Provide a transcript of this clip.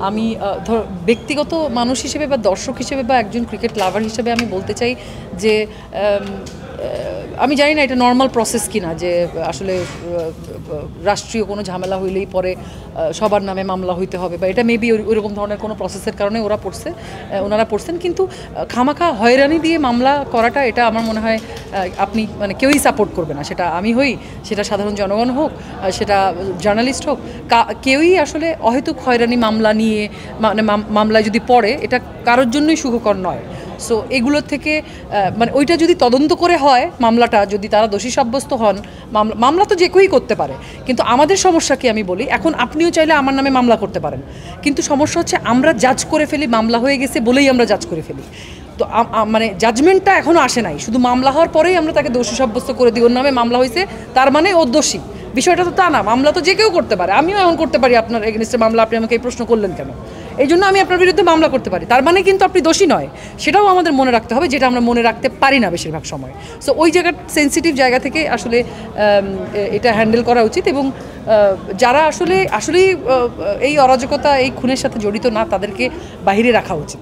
আমি ব্যক্তিগত মানুষ হিসেবে বা দর্শক হিসেবে বা একজন ক্রিকেট লাভার হিসেবে আমি বলতে চাই যে আমি জানি না এটা নর্মাল প্রসেস কিনা যে আসলে রাষ্ট্রীয় কোনো ঝামেলা হইলেই পরে সবার নামে মামলা হইতে হবে বা এটা মেবি ওইরকম ধরনের কোনো প্রসেসের কারণে ওনারা পড়ছেন কিন্তু খামাখা হয়রানি দিয়ে মামলা করাটা এটা আমার মনে হয় আপনি মানে কেউই সাপোর্ট করবে না, সেটা আমি হই, সেটা সাধারণ জনগণ হোক, সেটা জার্নালিস্ট হোক, কেউই আসলে অহেতুক হয়রানি মামলা নিয়ে মানে মামলায় যদি পড়ে এটা কারোর জন্যই সুখকর নয়। সো এগুলোর থেকে মানে ওইটা যদি তদন্ত করে হয় মামলাটা, যদি তারা দোষী সাব্যস্ত হন, মামলা তো যে কেউই করতে পারে, কিন্তু আমাদের সমস্যা কি আমি বলি, এখন আপনিও চাইলে আমার নামে মামলা করতে পারেন, কিন্তু সমস্যা হচ্ছে আমরা জাজ করে ফেলি, মামলা হয়ে গেছে বলেই আমরা জাজ করে ফেলি। তো মানে জাজমেন্টটা এখনও আসে নাই, শুধু মামলা হওয়ার পরেই আমরা তাকে দোষী সাব্যস্ত করে দিই, ওর নামে মামলা হয়েছে তার মানে ও দোষী। বিষয়টা তো তা না, মামলা তো যে কেউ করতে পারে, আমিও এখন করতে পারি আপনার এগেনস্টে মামলা, আপনি আমাকে এই প্রশ্ন করলেন কেন, এই জন্য আমি আপনার বিরুদ্ধে মামলা করতে পারি, তার মানে কিন্তু আপনি দোষী নয়, সেটাও আমাদের মনে রাখতে হবে, যেটা আমরা মনে রাখতে পারি না বেশিরভাগ সময়। সো ওই জায়গার সেন্সিটিভ জায়গা থেকে আসলে এটা হ্যান্ডেল করা উচিত, এবং যারা আসলেই এই অরাজকতা এই খুনের সাথে জড়িত না তাদেরকে বাহিরে রাখা উচিত।